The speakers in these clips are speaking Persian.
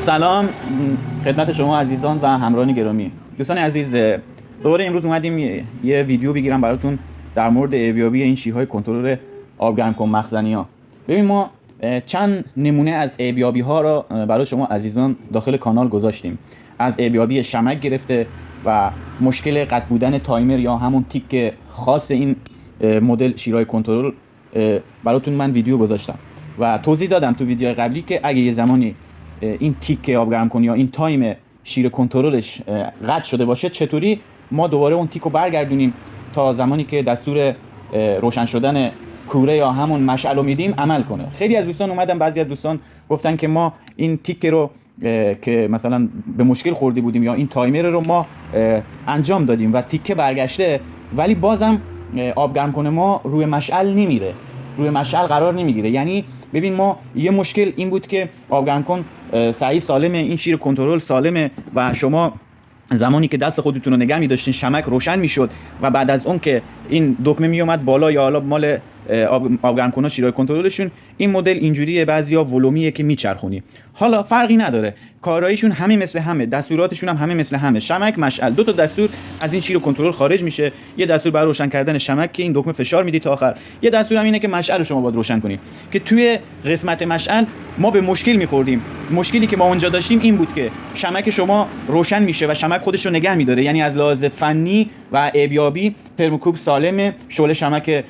سلام خدمت شما عزیزان و همراهان گرامی. دوستان عزیز، دوباره امروز اومدیم یه ویدیو بگیرم براتون در مورد ارزیابی این شیرهای کنترل آبگرم کن مخزنی‌ها. ببین ما چند نمونه از ارزیابی ها را برای شما عزیزان داخل کانال گذاشتیم. از ارزیابی شمک گرفته و مشکل قطع بودن تایمر یا همون تیک خاص این مدل شیرهای کنترل براتون من ویدیو گذاشتم و توضیح دادم تو ویدیو قبلی که اگه یه زمانی این تیک آبگرم کن یا این تایم شیر کنترلش قطع شده باشه چطوری ما دوباره اون تیک رو برگردونیم تا زمانی که دستور روشن شدن کوره یا همون مشعل رو میدیم عمل کنه. خیلی از دوستان اومدن، بعضی از دوستان گفتن که ما این تیک رو که مثلا به مشکل خوردی بودیم یا این تایمر رو ما انجام دادیم و تیک برگشته ولی بازم آبگرم کنه ما روی مشعل نمیره، روی مشعل قرار نمیگیره. یعنی ببین ما یه مشکل این بود که آبگرم کن صحیح سالمه، این شیر کنترل سالمه و شما زمانی که دست خودتون رو نگه می‌داشتین شمک روشن میشد و بعد از اون که این دکمه میومد بالا یا حالا مال آبگرم کن‌ها شیرهای کنترلشون این مدل اینجوریه، بعضیا ولومیه که میچرخونی. حالا فرقی نداره، کاراییشون همه مثل همه، دستوراتشون هم همه مثل همه. شمک مشعل، دو تا دستور از این شیر کنترل خارج میشه. یه دستور برای روشن کردن شمک که این دکمه فشار میدی تا آخر، یه دستور هم اینه که مشعل رو شما باید روشن کنی که توی قسمت مشعل ما به مشکل می‌خوردیم. مشکلی که ما اونجا داشتیم این بود که شمک شما روشن میشه و شمک خودش رو نگه می‌داره، یعنی از لحاظ فنی و ارزیابی ترموکوب سالمه، شعله شمک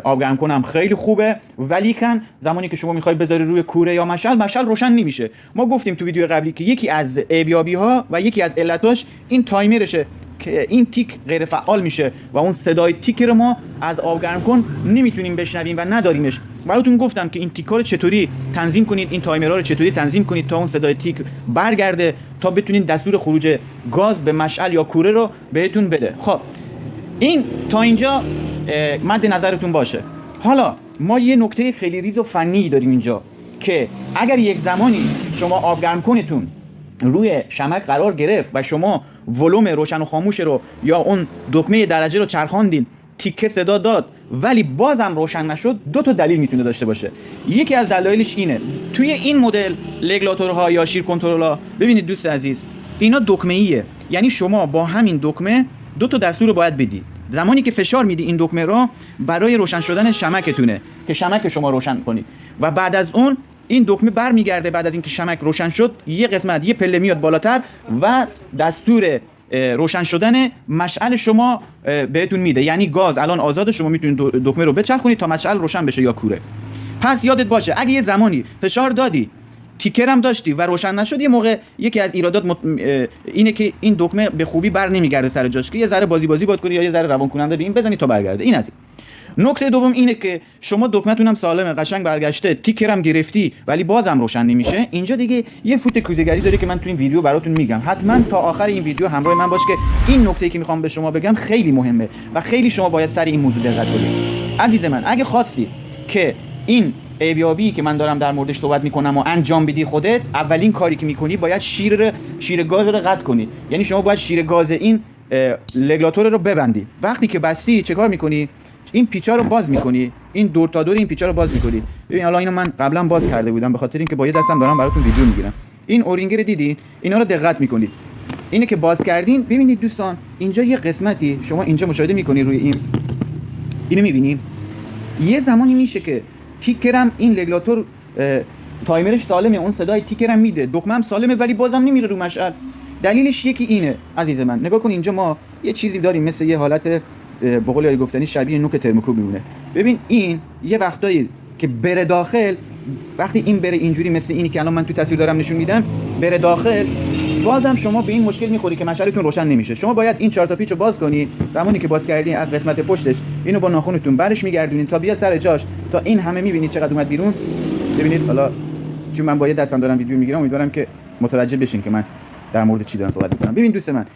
آبگرم کنم خیلی خوبه، ولی کن زمانی که شما می‌خوای بذاری روی کوره یا مشعل روشن نمیشه. ما گفتیم تو ویدیو قبلی که یکی از ارزیابی‌ها و یکی از علتاش این تایمرشه که این تیک غیر فعال میشه و اون صدای تیک رو ما از آبگرم کن نمیتونیم بشنویم و نداریمش. براتون گفتم که این تیک‌ها رو چطوری تنظیم کنید، این تایمرها رو چطوری تنظیم کنید تا اون صدای تیک برگرده تا بتونید دستور خروج گاز به مشعل یا کوره رو بهتون بده. خب این تا اینجا مد نظرتون باشه. حالا ما یه نکته خیلی ریز و فنی داریم اینجا که اگر یک زمانی شما آبگرم کنتون روی شمک قرار گرفت و شما ولوم روشن و خاموش رو یا اون دکمه درجه رو چرخاندین، تیکه صدا داد ولی بازم روشن نشد، دو تا دلیل میتونه داشته باشه. یکی از دلایلش اینه توی این مدل رگولاتورها یا شیر کنترل‌ها، ببینید دوست عزیز، اینا دکمه‌ایه، یعنی شما با همین دکمه دو تا دستور رو باید بدی. زمانی که فشار میدی این دکمه رو برای روشن شدن شمکتونه که شمک شما روشن کنید و بعد از اون این دکمه برمیگرده بعد از اینکه شمک روشن شد یه قسمت یه پله میاد بالاتر و دستور روشن شدن مشعل شما بهتون میده، یعنی گاز الان آزاد، شما میتونید دکمه رو بچرخونید تا مشعل روشن بشه یا کوره. پس یادت باشه اگه یه زمانی فشار دادی تیکرم داشتی و روشن نشد، یه موقع یکی از ایرادات اینه که این دکمه به خوبی بر نمیگرده سر جاش، که یه ذره بازی باید کنی یا یه ذره روان کننده به این بزنی تا برگرده. این از این. نکته دوم اینه که شما دکمه‌تون هم سالمه، قشنگ برگشته، تیکرم گرفتی ولی بازم روشن نمیشه. اینجا دیگه یه فوت کوزه‌گری داره که من تو این ویدیو براتون میگم. حتما تا آخر این ویدیو همراه من باش که این نکته‌ای که میخوام به شما بگم خیلی مهمه و خیلی شما باید سر این موضوع دقت کنید. عزیز من، اگه خواستی که این ارزیابی که من دارم در موردش صحبت میکنم و انجام بدی خودت، اولین کاری که میکنی باید شیر گاز رو قطع کنی. یعنی شما باید شیر گاز این رگولاتور رو ببندی. وقتی که بستی چه کار میکنی؟ این پیچا رو باز میکنی، این دور تا دور این پیچا رو باز میکنی. ببین حالا اینو من قبلا باز کرده بودم به خاطر اینکه با یه دستم دارم براتون ویدیو میگیرم. این اورینگ رو دیدین؟ اینا رو دقت میکنید. اینه که باز کردین، ببینید دوستان اینجا یه قسمتی شما اینجا مشاهده میکنی روی اینو میبینی. یه زمانی میشه که تیکرم این رگولاتور تایمرش سالمه، اون صدای تیکرم میده، دکمه‌ام سالمه ولی بازم نمیره رو مشعل. دلیلش یکی اینه عزیز من، نگاه کن اینجا ما یه چیزی داریم مثل یه حالت به قول یاری گفتنی شبیه نوک ترموکوب میمونه. ببین این یه وقتایی که بره داخل، وقتی این بره اینجوری مثل اینی که الان من تو تصویر دارم نشون میدم بره داخل، بازم شما به این مشکل میخوری که مشعلتون روشن نمیشه. شما باید این 4 تا پیچو باز کنی، زمانی که باز کردین از قسمت پشتش اینو با ناخنتون برش میگردونین تا بیاد سر جاش، تا این همه میبینید چقدر اومد بیرون. ببینید حالا چون من با یه دستم دارم ویدیو میگیرم، امیدوارم که متوجه بشین که من در مورد چی دارم صحبت میکنم. ببین دوست من،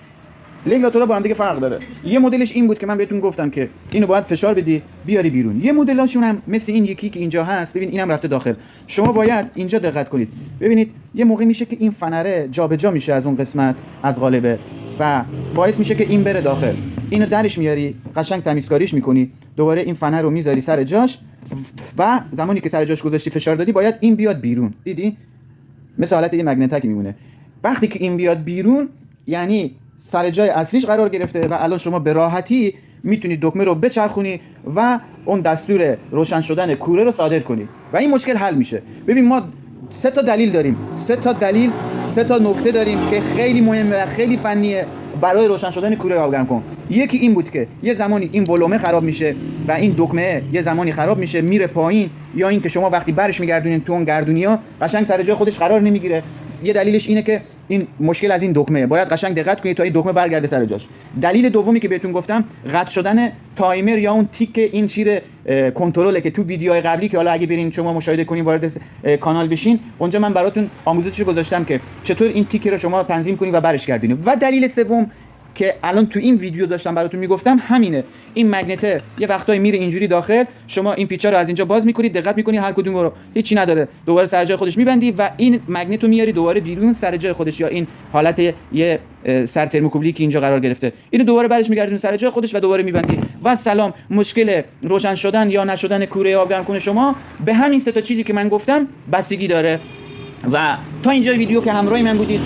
رگولاتورها با هم دیگه فرق داره. یه مدلش این بود که من بهتون گفتم که اینو باید فشار بدی بیاری بیرون. یه مدلاشون هم مثل این یکی که اینجا هست، ببین اینم رفته داخل. شما باید اینجا دقت کنید. ببینید یه موقع میشه که این فنره جابجا میشه از اون قسمت از قالبه و باعث میشه که این بره داخل. اینو درش میاری، قشنگ تمیزکاریش میکنی، دوباره این فنر رو میذاری سر جاش و زمانی که سر جاش گذاشتی فشار دادی باید این بیاد بیرون. دیدی؟ مثل حالت یه مگنتک میمونه. وقتی که این بیاد بیرون یعنی سر جای اصلیش قرار گرفته و الان شما به راحتی میتونید دکمه رو بچرخونی و اون دستور روشن شدن کوره رو صادر کنی و این مشکل حل میشه. ببین ما 3 تا دلیل داریم، 3 تا نکته داریم که خیلی مهمه و خیلی فنیه برای روشن شدن کوره آبگرم کن. یکی این بود که یه زمانی این ولومه خراب میشه و این دکمه یه زمانی خراب میشه میره پایین، یا این که شما وقتی برش میگردونین تو اون گردونیا قشنگ سر جای خودش قرار نمیگیره. یه دلیلش اینه که این مشکل از این دکمه، باید قشنگ دقت کنید تا این دکمه برگرده سر جاش. دلیل دومی که بهتون گفتم قطع شدن تایمر یا اون تیک این شیر کنترله که تو ویدیوهای قبلی که حالا اگه برین شما مشاهده کنین وارد کانال بشین اونجا من براتون آموزشی گذاشتم که چطور این تیک رو شما تنظیم کنید و برش گردونید. و دلیل سوم که الان تو این ویدیو داشتم براتون میگفتم همینه، این مگنته یه وقتایی میره اینجوری داخل، شما این پیچا رو از اینجا باز میکنید، دقت میکنید هر کدوم رو هیچی نداره، دوباره سر جای خودش میبندی و این مگنت رو میاری دوباره بیرون سر جای خودش، یا این حالت یه سر ترموکوبلی که اینجا قرار گرفته اینو دوباره برش میگردونید سر جای خودش و دوباره میبندی و سلام. مشکل روشن شدن یا نشدن کوره آبگرم کن شما به همین 3 تا چیزی که من گفتم بستگی داره. و تا اینجا ویدیو که همراه من بودید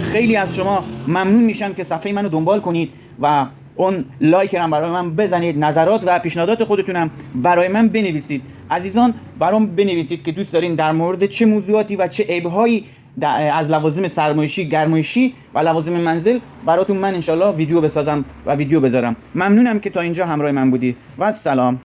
خیلی از شما ممنون میشم که صفحه منو دنبال کنید و اون لایک هم برای من بزنید، نظرات و پیشنهادات خودتونم برای من بنویسید. عزیزان برام بنویسید که دوست دارین در مورد چه موضوعاتی و چه عیب‌هایی از لوازم سرمایشی، گرمایشی و لوازم منزل براتون من انشالله ویدیو بسازم و ویدیو بذارم. ممنونم که تا اینجا همراه من بودی و سلام.